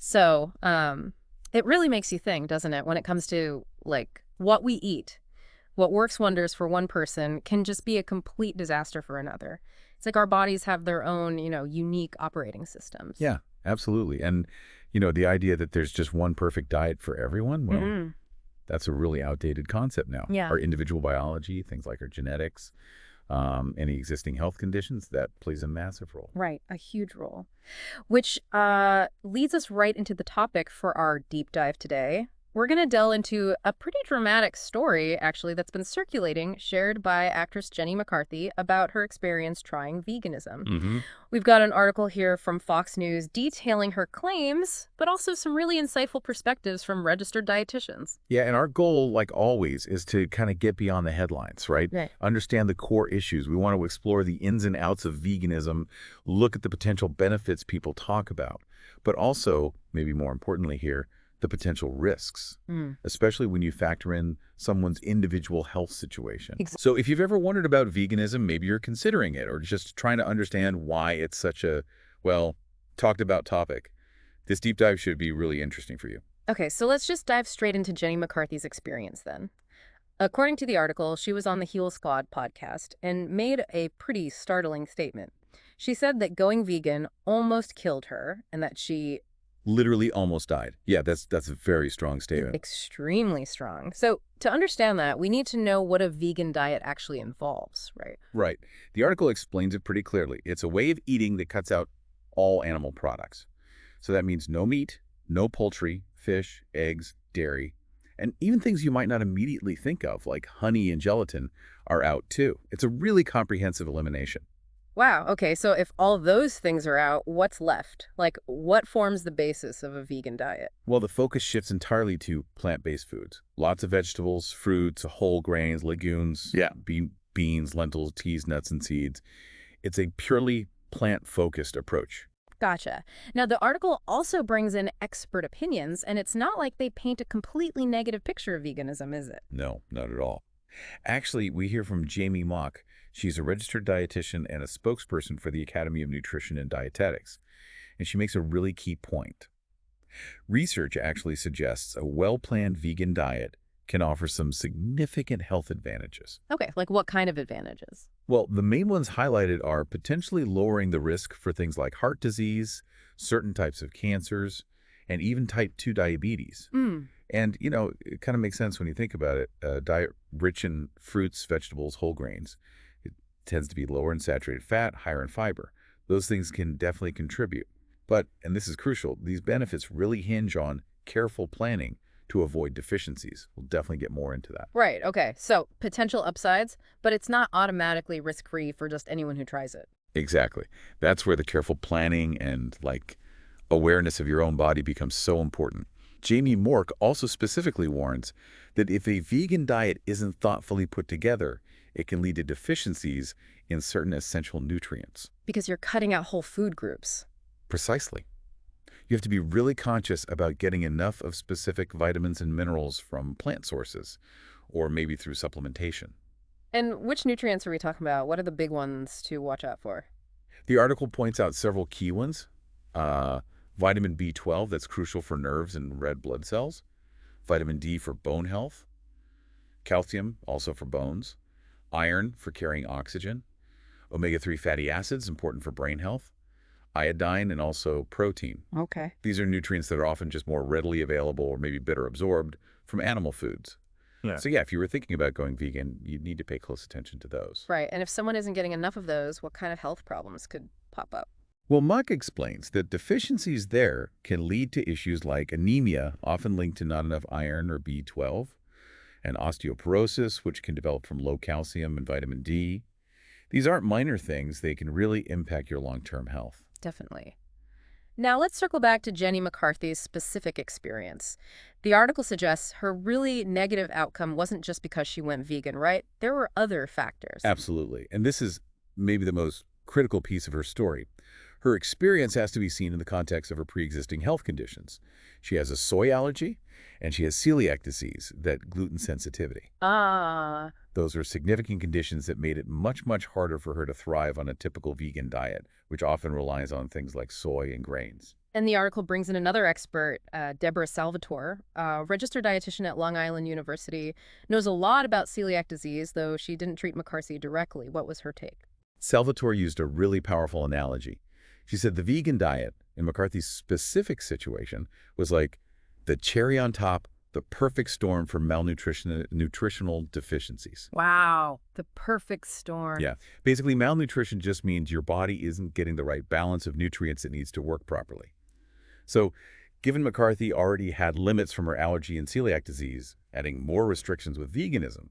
So, it really makes you think, doesn't it, when it comes to, like, what we eat. What works wonders for one person can just be a complete disaster for another. It's like our bodies have their own, unique operating systems. Yeah, absolutely. And, the idea that there's just one perfect diet for everyone, well, Mm-mm. that's a really outdated concept now. Yeah. Our individual biology, things like our genetics, any existing health conditions, that plays a massive role. Right, a huge role. Which leads us right into the topic for our deep dive today. We're going to delve into a pretty dramatic story, actually, that's been circulating, shared by actress Jenny McCarthy about her experience trying veganism. Hmm. We've got an article here from Fox News detailing her claims, but also some really insightful perspectives from registered dietitians. Yeah, and our goal, like always, is to kind of get beyond the headlines, right? Right. Understand the core issues. We want to explore the ins and outs of veganism, look at the potential benefits people talk about, but also, maybe more importantly here, the potential risks, Mm. especially when you factor in someone's individual health situation. Exactly. So if you've ever wondered about veganism, maybe you're considering it or just trying to understand why it's such a, well, talked about topic, this deep dive should be really interesting for you. Okay, so let's just dive straight into Jenny McCarthy's experience then. According to the article, she was on the Heal Squad podcast and made a pretty startling statement. She said that going vegan almost killed her and that she Literally almost died. Yeah, that's a very strong statement. extremely strong. So to understand that, we need to know what a vegan diet actually involves, right? Right. The article explains it pretty clearly. It's a way of eating that cuts out all animal products. So that means no meat, no poultry, fish, eggs, dairy, and even things you might not immediately think of, like honey and gelatin, are out too. It's a really comprehensive elimination. Wow, okay, so if all those things are out, what's left? Like, what forms the basis of a vegan diet? Well, the focus shifts entirely to plant-based foods. Lots of vegetables, fruits, whole grains, legumes, yeah, beans, lentils, teas, nuts, and seeds. It's a purely plant-focused approach. Gotcha. Now, the article also brings in expert opinions, and it's not like they paint a completely negative picture of veganism, is it? No, not at all. Actually, we hear from Jamie Mock. She's a registered dietitian and a spokesperson for the Academy of Nutrition and Dietetics, and she makes a really key point. Research actually suggests a well-planned vegan diet can offer some significant health advantages. Okay, like what kind of advantages? Well, the main ones highlighted are potentially lowering the risk for things like heart disease, certain types of cancers, and even type 2 diabetes. Mm, And, it kind of makes sense when you think about it. A diet rich in fruits, vegetables, whole grains, it tends to be lower in saturated fat, higher in fiber. Those things can definitely contribute. But, and this is crucial, these benefits really hinge on careful planning to avoid deficiencies. We'll definitely get more into that. right, okay. So, potential upsides, but it's not automatically risk-free for just anyone who tries it. Exactly. That's where the careful planning and, awareness of your own body becomes so important. Jamie Mork also specifically warns that if a vegan diet isn't thoughtfully put together, it can lead to deficiencies in certain essential nutrients. Because you're cutting out whole food groups. Precisely. You have to be really conscious about getting enough of specific vitamins and minerals from plant sources, or maybe through supplementation. And which nutrients are we talking about? What are the big ones to watch out for? The article points out several key ones. Vitamin B12, that's crucial for nerves and red blood cells. Vitamin D for bone health. Calcium, also for bones. Iron for carrying oxygen. Omega-3 fatty acids, important for brain health. Iodine, and also protein. Okay. These are nutrients that are often just more readily available or maybe better absorbed from animal foods. Yeah. So yeah, if you were thinking about going vegan, you'd need to pay close attention to those. Right, and if someone isn't getting enough of those, what kind of health problems could pop up? Well, Muck explains that deficiencies there can lead to issues like anemia, often linked to not enough iron or B12, and osteoporosis, which can develop from low calcium and vitamin D. These aren't minor things. They can really impact your long-term health. Definitely. Now let's circle back to Jenny McCarthy's specific experience. The article suggests her really negative outcome wasn't just because she went vegan, right? There were other factors. Absolutely. And this is maybe the most critical piece of her story. Her experience has to be seen in the context of her pre-existing health conditions. She has a soy allergy, and she has celiac disease, that gluten sensitivity. Ah. Those are significant conditions that made it much, much harder for her to thrive on a typical vegan diet, which often relies on things like soy and grains. And the article brings in another expert, Deborah Salvatore, a registered dietitian at Long Island University, knows a lot about celiac disease, though she didn't treat McCarthy directly. What was her take? Salvatore used a really powerful analogy. She said the vegan diet, in McCarthy's specific situation, was like the cherry on top, the perfect storm for malnutrition, nutritional deficiencies. Wow, the perfect storm. Yeah. Basically, malnutrition just means your body isn't getting the right balance of nutrients it needs to work properly. So, given McCarthy already had limits from her allergy and celiac disease, adding more restrictions with veganism,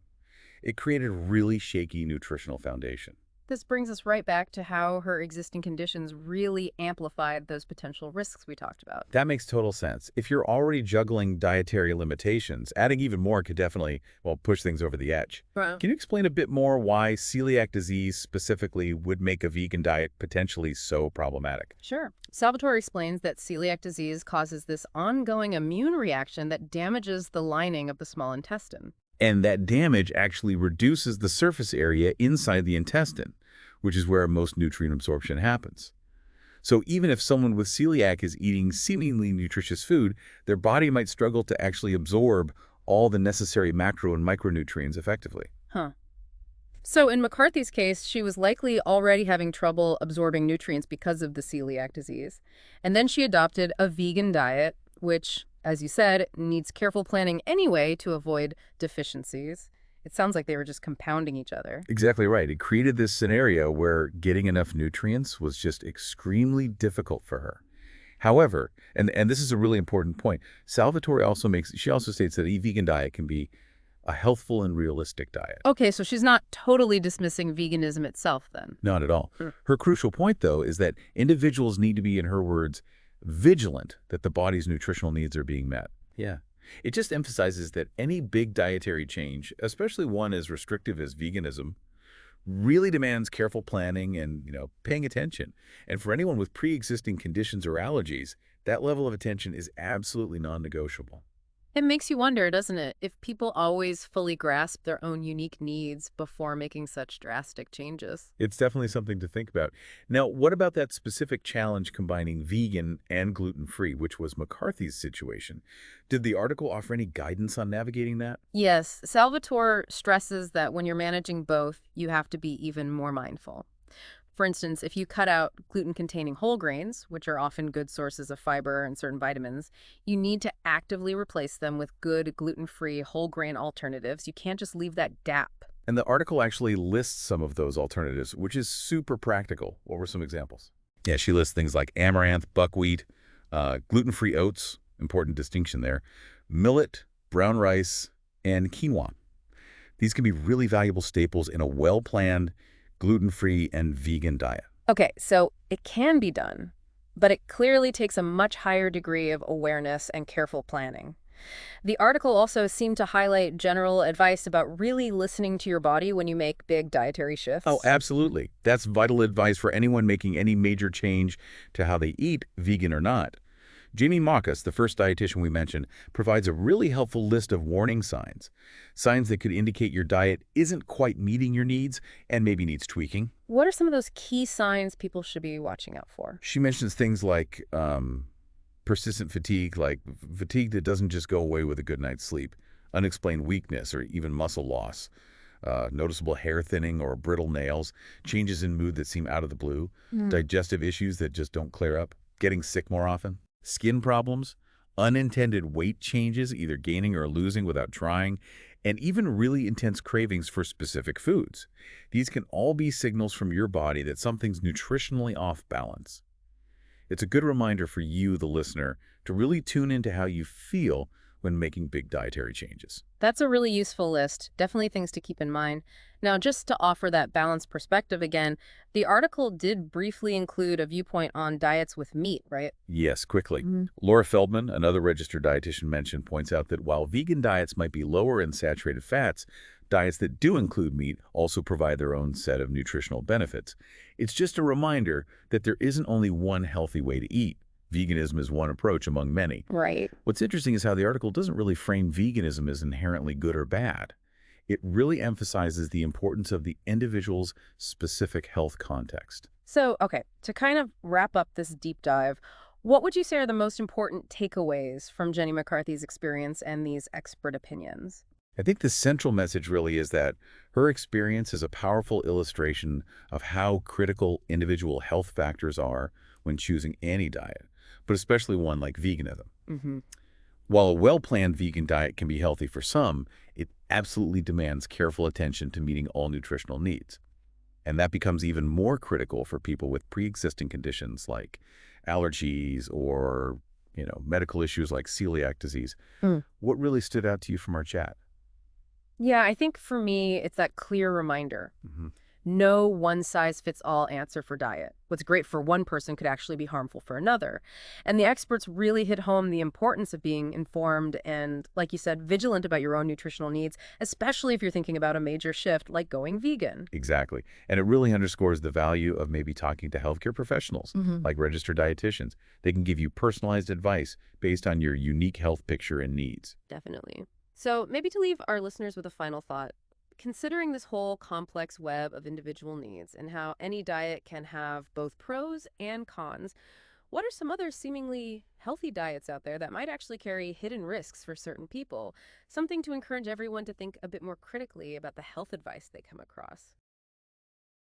it created a really shaky nutritional foundation. This brings us right back to how her existing conditions really amplified those potential risks we talked about. That makes total sense. If you're already juggling dietary limitations, adding even more could definitely, well, push things over the edge. Wow. Can you explain a bit more why celiac disease specifically would make a vegan diet potentially so problematic? Sure. Salvatore explains that celiac disease causes this ongoing immune reaction that damages the lining of the small intestine. And that damage actually reduces the surface area inside the intestine, which is where most nutrient absorption happens. So even if someone with celiac is eating seemingly nutritious food, their body might struggle to actually absorb all the necessary macro and micronutrients effectively. Huh. So in McCarthy's case, she was likely already having trouble absorbing nutrients because of the celiac disease. And then she adopted a vegan diet, which, as you said, needs careful planning anyway to avoid deficiencies. It sounds like they were just compounding each other. Exactly right. It created this scenario where getting enough nutrients was just extremely difficult for her. However, and this is a really important point, Salvatore she also states that a vegan diet can be a healthful and realistic diet. Okay, so she's not totally dismissing veganism itself then. Not at all. Hmm. Her crucial point, though, is that individuals need to be, in her words, vigilant that the body's nutritional needs are being met. Yeah. It just emphasizes that any big dietary change, especially one as restrictive as veganism, really demands careful planning and, paying attention. And for anyone with pre-existing conditions or allergies, that level of attention is absolutely non-negotiable. It makes you wonder, doesn't it, if people always fully grasp their own unique needs before making such drastic changes. It's definitely something to think about. Now, what about that specific challenge combining vegan and gluten-free, which was McCarthy's situation? Did the article offer any guidance on navigating that? Yes, Salvatore stresses that when you're managing both, you have to be even more mindful. For instance, if you cut out gluten-containing whole grains, which are often good sources of fiber and certain vitamins, you need to actively replace them with good gluten-free whole grain alternatives. You can't just leave that gap. And the article actually lists some of those alternatives, which is super practical. What were some examples? Yeah, she lists things like amaranth, buckwheat, gluten-free oats, important distinction there, millet, brown rice, and quinoa. These can be really valuable staples in a well-planned, gluten-free and vegan diet. Okay, so it can be done, but it clearly takes a much higher degree of awareness and careful planning. The article also seemed to highlight general advice about really listening to your body when you make big dietary shifts. Oh, absolutely. That's vital advice for anyone making any major change to how they eat, vegan or not. Jamie Marcus, the first dietitian we mentioned, provides a really helpful list of warning signs. Signs that could indicate your diet isn't quite meeting your needs and maybe needs tweaking. What are some of those key signs people should be watching out for? She mentions things like persistent fatigue, like fatigue that doesn't just go away with a good night's sleep, unexplained weakness or even muscle loss, noticeable hair thinning or brittle nails, changes in mood that seem out of the blue, digestive issues that just don't clear up, getting sick more often, skin problems, unintended weight changes, either gaining or losing without trying, and even really intense cravings for specific foods. These can all be signals from your body that something's nutritionally off balance. It's a good reminder for you, the listener, to really tune into how you feel when making big dietary changes. That's a really useful list. Definitely things to keep in mind. Now, just to offer that balanced perspective again, the article did briefly include a viewpoint on diets with meat, right? Yes, quickly. Laura Feldman, another registered dietitian points out that while vegan diets might be lower in saturated fats, diets that do include meat also provide their own set of nutritional benefits. It's just a reminder that there isn't only one healthy way to eat. Veganism is one approach among many. Right. What's interesting is how the article doesn't really frame veganism as inherently good or bad. It really emphasizes the importance of the individual's specific health context. So, okay, to kind of wrap up this deep dive, What would you say are the most important takeaways from Jenny McCarthy's experience and these expert opinions? I think the central message really is that her experience is a powerful illustration of how critical individual health factors are when choosing any diet, but especially one like veganism. Hmm. While a well-planned vegan diet can be healthy for some, it absolutely demands careful attention to meeting all nutritional needs. And that becomes even more critical for people with pre-existing conditions like allergies or, medical issues like celiac disease. What really stood out to you from our chat? Yeah, I think for me, it's that clear reminder. Hmm. No one-size-fits-all answer for diet. What's great for one person could actually be harmful for another. And the experts really hit home the importance of being informed and, like you said, vigilant about your own nutritional needs, especially if you're thinking about a major shift like going vegan. Exactly. And it really underscores the value of maybe talking to healthcare professionals, Hmm. like registered dietitians. They can give you personalized advice based on your unique health picture and needs. Definitely. So maybe to leave our listeners with a final thought, considering this whole complex web of individual needs and how any diet can have both pros and cons, what are some other seemingly healthy diets out there that might actually carry hidden risks for certain people? Something to encourage everyone to think a bit more critically about the health advice they come across.